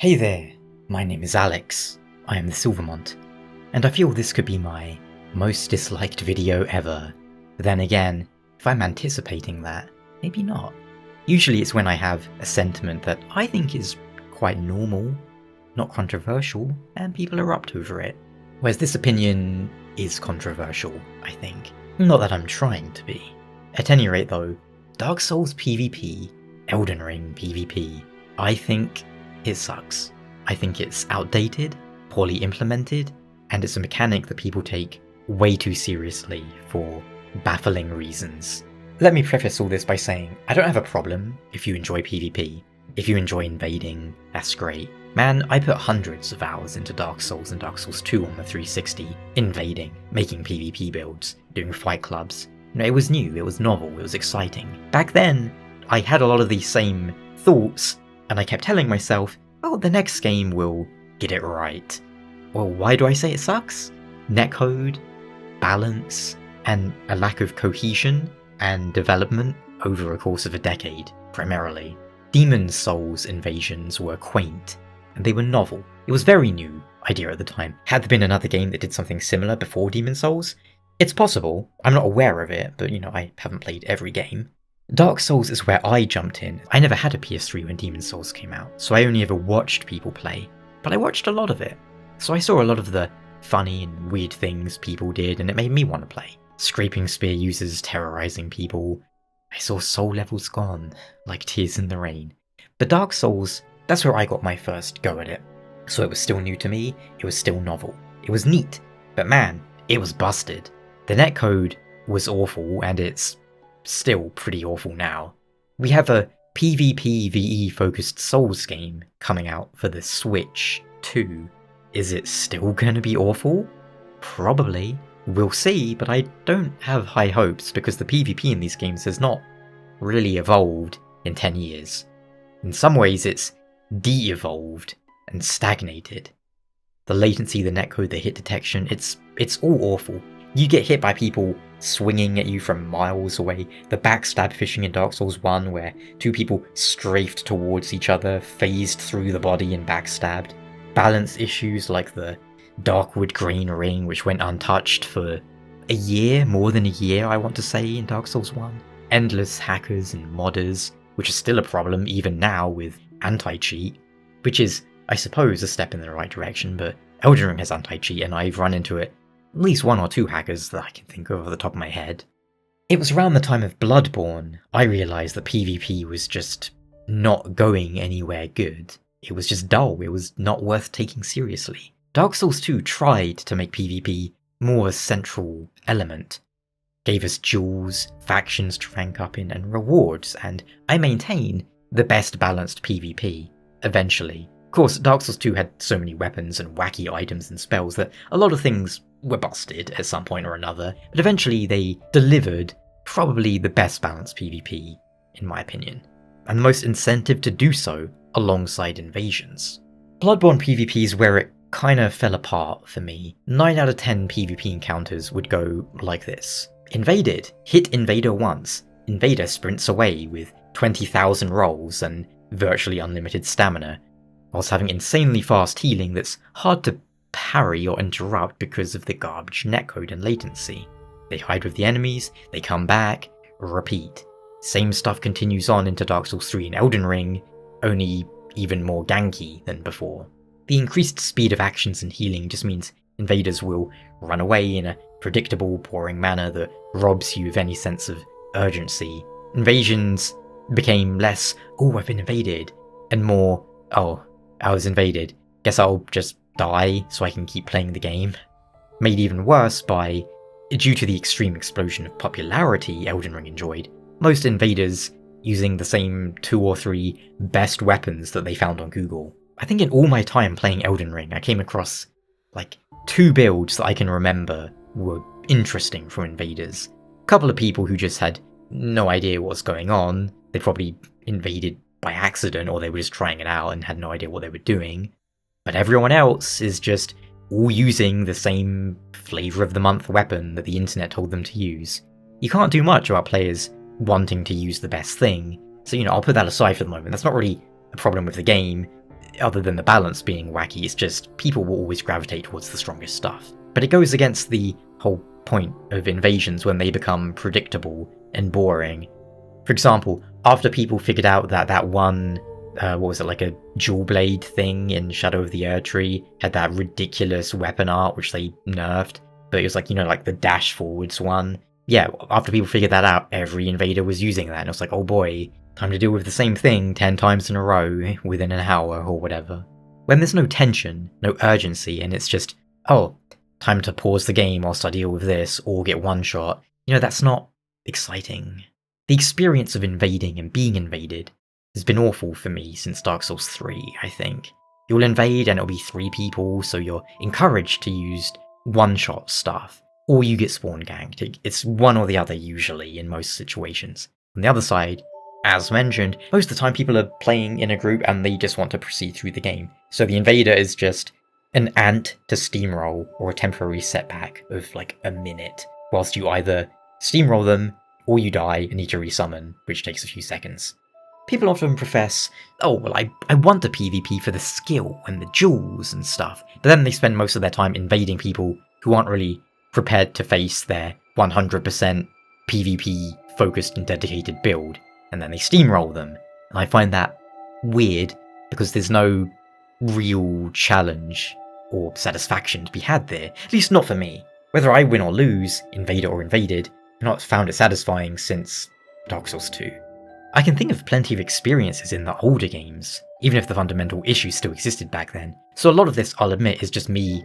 Hey there, my name is Alex, I am the Silver Mont, and I feel this could be my most disliked video ever. But then again, if I'm anticipating that, maybe not. Usually it's when I have a sentiment that I think is quite normal, not controversial, and people erupt over it. Whereas this opinion is controversial, I think. Not that I'm trying to be. At any rate though, Dark Souls PvP, Elden Ring PvP, I think it sucks. I think it's outdated, poorly implemented, and it's a mechanic that people take way too seriously for baffling reasons. Let me preface all this by saying, I don't have a problem if you enjoy PvP. If you enjoy invading, that's great. Man, I put hundreds of hours into Dark Souls and Dark Souls 2 on the 360, invading, making PvP builds, doing fight clubs. It was new, it was novel, it was exciting. Back then, I had a lot of these same thoughts, and I kept telling myself, oh, the next game will get it right. Well, why do I say it sucks? Netcode, balance, and a lack of cohesion and development over a course of a decade, primarily. Demon's Souls invasions were quaint, and they were novel. It was a very new idea at the time. Had there been another game that did something similar before Demon's Souls? It's possible. I'm not aware of it, but I haven't played every game. Dark Souls is where I jumped in. I never had a PS3 when Demon's Souls came out, so I only ever watched people play. But I watched a lot of it. So I saw a lot of the funny and weird things people did, and it made me want to play. Scraping spear users, terrorizing people. I saw soul levels gone, like tears in the rain. But Dark Souls, that's where I got my first go at it. So it was still new to me, it was still novel. It was neat, but man, it was busted. The netcode was awful, and it's still pretty awful now. We have a PvP VE focused Souls game coming out for the Switch too. Is it still gonna be awful? Probably. We'll see, but I don't have high hopes because the PvP in these games has not really evolved in 10 years. In some ways it's de-evolved and stagnated. The latency, the netcode, the hit detection, it's all awful. You get hit by people swinging at you from miles away. The backstab fishing in Dark Souls 1 where two people strafed towards each other, phased through the body and backstabbed. Balance issues like the Darkwood Grain Ring which went untouched for a year, more than a year I want to say, in Dark Souls 1. Endless hackers and modders, which is still a problem even now with anti-cheat, which is, I suppose, a step in the right direction, but Elden Ring has anti-cheat and I've run into it at least one or two hackers that I can think of off the top of my head. It was around the time of Bloodborne I realised that PvP was just not going anywhere good. It was just dull, it was not worth taking seriously. Dark Souls 2 tried to make PvP more a central element. Gave us jewels, factions to rank up in, and rewards, and I maintain the best balanced PvP, eventually. Of course, Dark Souls 2 had so many weapons and wacky items and spells that a lot of things were busted at some point or another, but eventually they delivered probably the best balanced PvP, in my opinion, and the most incentive to do so alongside invasions. Bloodborne PvP is where it kinda fell apart for me. 9 out of 10 PvP encounters would go like this. Invaded. Hit invader once. Invader sprints away with 20,000 rolls and virtually unlimited stamina, whilst having insanely fast healing that's hard to parry or interrupt because of the garbage netcode and latency. They hide with the enemies, they come back, repeat. Same stuff continues on into Dark Souls 3 and Elden Ring, only even more ganky than before. The increased speed of actions and healing just means invaders will run away in a predictable, boring manner that robs you of any sense of urgency. Invasions became less, oh, I've been invaded, and more, oh, I was invaded, guess I'll just die so I can keep playing the game. Made even worse by, due to the extreme explosion of popularity Elden Ring enjoyed, most invaders using the same 2 or 3 best weapons that they found on Google. I think in all my time playing Elden Ring I came across like 2 builds that I can remember were interesting from invaders. A couple of people who just had no idea what's going on, they probably invaded by accident or they were just trying it out and had no idea what they were doing. But everyone else is just all using the same flavour of the month weapon that the internet told them to use. You can't do much about players wanting to use the best thing, so I'll put that aside for the moment. That's not really a problem with the game. other than the balance being wacky, it's just people will always gravitate towards the strongest stuff. But it goes against the whole point of invasions when they become predictable and boring. For example, after people figured out that that one, what was it, like a dual blade thing in Shadow of the Erdtree had that ridiculous weapon art which they nerfed, but it was like, you know, like the dash forwards one. Yeah, after people figured that out, every invader was using that, and it was like, oh boy, time to deal with the same thing 10 times in a row within an hour or whatever. When there's no tension, no urgency, and it's just, oh, time to pause the game whilst I deal with this, or get one shot, you know, that's not exciting. The experience of invading and being invaded has been awful for me since Dark Souls 3, I think. You'll invade and it'll be 3 people, so you're encouraged to use one-shot stuff, or you get spawn ganked. It's one or the other usually in most situations. On the other side, as mentioned, most of the time people are playing in a group and they just want to proceed through the game. So the invader is just an ant to steamroll, or a temporary setback of like a minute, whilst you either steamroll them or you die and need to resummon, which takes a few seconds. People often profess, oh well, I want the PvP for the skill and the jewels and stuff, but then they spend most of their time invading people who aren't really prepared to face their 100% PvP focused and dedicated build, and then they steamroll them. And I find that weird, because there's no real challenge or satisfaction to be had there, at least not for me. Whether I win or lose, invader or invaded, I've not found it satisfying since Dark Souls 2. I can think of plenty of experiences in the older games, even if the fundamental issues still existed back then. So a lot of this, I'll admit, is just me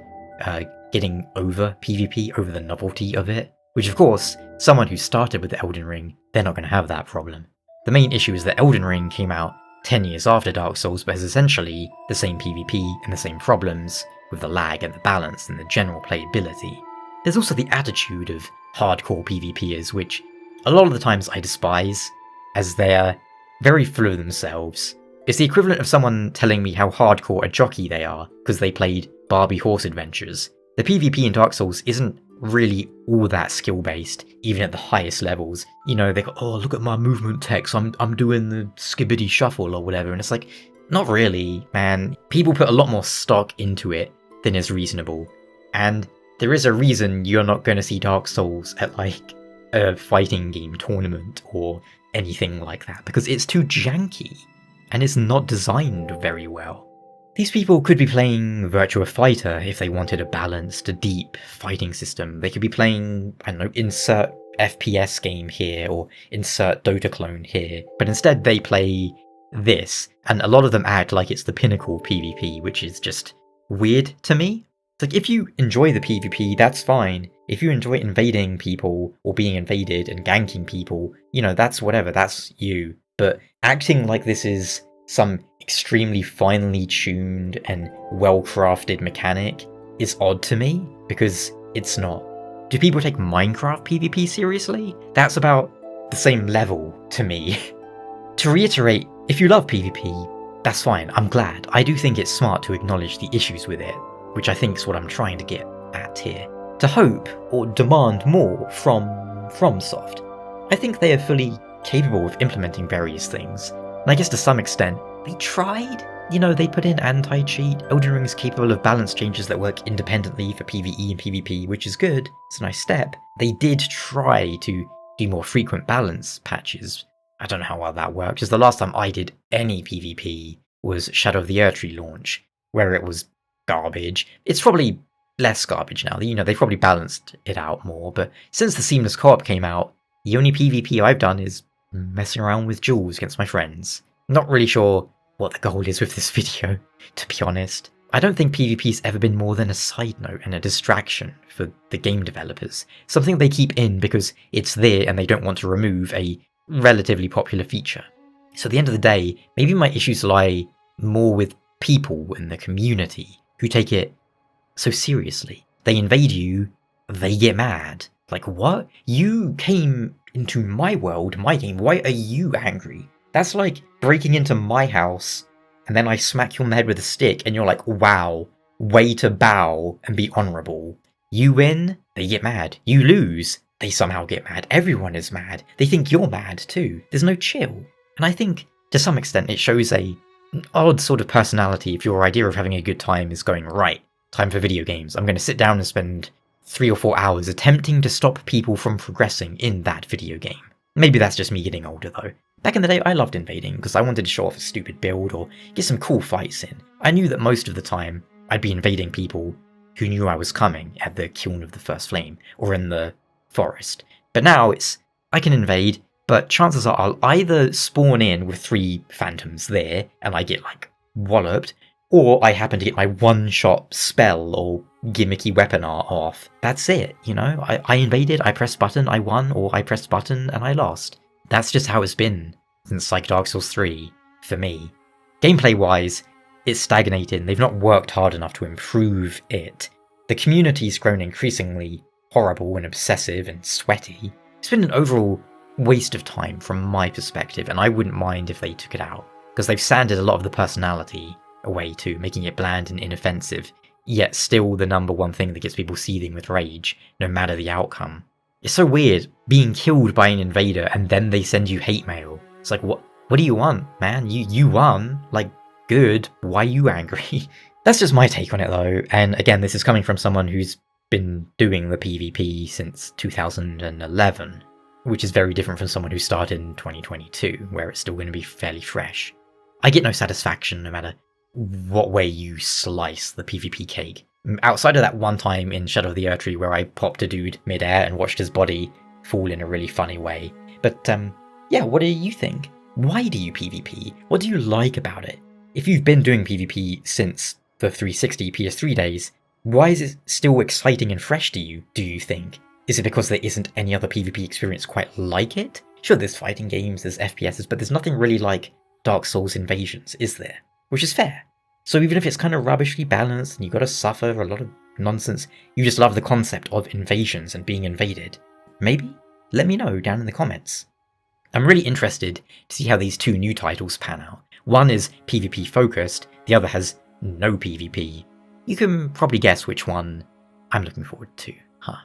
getting over PvP, over the novelty of it. Which of course, someone who started with Elden Ring, they're not going to have that problem. The main issue is that Elden Ring came out 10 years after Dark Souls, but has essentially the same PvP and the same problems, with the lag and the balance and the general playability. There's also the attitude of hardcore PvPers, which a lot of the times I despise, as they're very full of themselves. It's the equivalent of someone telling me how hardcore a jockey they are because they played Barbie Horse Adventures. The PvP in Dark Souls isn't really all that skill-based, even at the highest levels. You know, they go, oh, look at my movement text, I'm doing the skibbity shuffle or whatever, and it's like, not really, man. People put a lot more stock into it than is reasonable, and there is a reason you're not going to see Dark Souls at, like, a fighting game tournament or anything like that, because it's too janky, and it's not designed very well. These people could be playing Virtua Fighter if they wanted a balanced, deep fighting system. They could be playing, I don't know, insert FPS game here, or insert Dota clone here, but instead they play this, and a lot of them act like it's the pinnacle of PvP, which is just weird to me. It's like, if you enjoy the PvP, that's fine. If you enjoy invading people, or being invaded and ganking people, you know, that's whatever, that's you. But acting like this is some extremely finely tuned and well-crafted mechanic is odd to me, because it's not. Do people take Minecraft PvP seriously? That's about the same level to me. To reiterate, if you love PvP, that's fine, I'm glad. I do think it's smart to acknowledge the issues with it, which I think is what I'm trying to get at here. To hope or demand more from FromSoft, I think they are fully capable of implementing various things. And I guess to some extent, they tried. You know, they put in anti-cheat. Elden Ring is capable of balance changes that work independently for PvE and PvP, which is good. It's a nice step. They did try to do more frequent balance patches. I don't know how well that worked, because the last time I did any PvP was Shadow of the Erdtree launch, where it was garbage. It's probably less garbage now. You know, they've probably balanced it out more, but since the Seamless Co-op came out, the only PvP I've done is messing around with jewels against my friends. I'm not really sure what the goal is with this video, to be honest. I don't think PvP's ever been more than a side note and a distraction for the game developers. Something they keep in because it's there and they don't want to remove a relatively popular feature. So at the end of the day, maybe my issues lie more with people in the community who take it so seriously. They invade you, they get mad. Like, what? You came into my world, my game, why are you angry? That's like breaking into my house, and then I smack you on the head with a stick, and you're like, wow, way to bow and be honourable. You win, they get mad. You lose, they somehow get mad. Everyone is mad. They think you're mad too. There's no chill. And I think, to some extent, it shows a odd sort of personality if your idea of having a good time is going, right, time for video games. I'm going to sit down and spend 3 or 4 hours attempting to stop people from progressing in that video game. Maybe that's just me getting older though. Back in the day, I loved invading because I wanted to show off a stupid build or get some cool fights in. I knew that most of the time I'd be invading people who knew I was coming at the Kiln of the First Flame or in the forest. But now it's, I can invade, but chances are I'll either spawn in with 3 phantoms there and I get like walloped, or I happen to get my one-shot spell or gimmicky weapon art off. That's it, you know? I invaded, I pressed button, I won, or I pressed button and I lost. That's just how it's been since like Dark Souls 3 for me. Gameplay-wise, it's stagnated. They've not worked hard enough to improve it. The community's grown increasingly horrible and obsessive and sweaty. It's been an overall waste of time from my perspective, and I wouldn't mind if they took it out, because they've sanded a lot of the personality away too, making it bland and inoffensive, yet still the number one thing that gets people seething with rage, no matter the outcome. It's so weird being killed by an invader and then they send you hate mail. It's like, what do you want, man? You won. Like, good. Why are you angry? That's just my take on it though, and again, this is coming from someone who's been doing the PvP since 2011, which is very different from someone who started in 2022, where it's still going to be fairly fresh. I get no satisfaction no matter what way you slice the PvP cake. Outside of that one time in Shadow of the Erdtree where I popped a dude mid-air and watched his body fall in a really funny way. But yeah, what do you think? Why do you PvP? What do you like about it? If you've been doing PvP since the 360 PS3 days, why is it still exciting and fresh to you, do you think? Is it because there isn't any other PvP experience quite like it? Sure, there's fighting games, there's FPSs, but there's nothing really like Dark Souls invasions, is there? Which is fair. So even if it's kind of rubbishly balanced and you gotta suffer a lot of nonsense, you just love the concept of invasions and being invaded, maybe? Let me know down in the comments. I'm really interested to see how these 2 new titles pan out. One is PvP focused, the other has no PvP. You can probably guess which one I'm looking forward to, huh?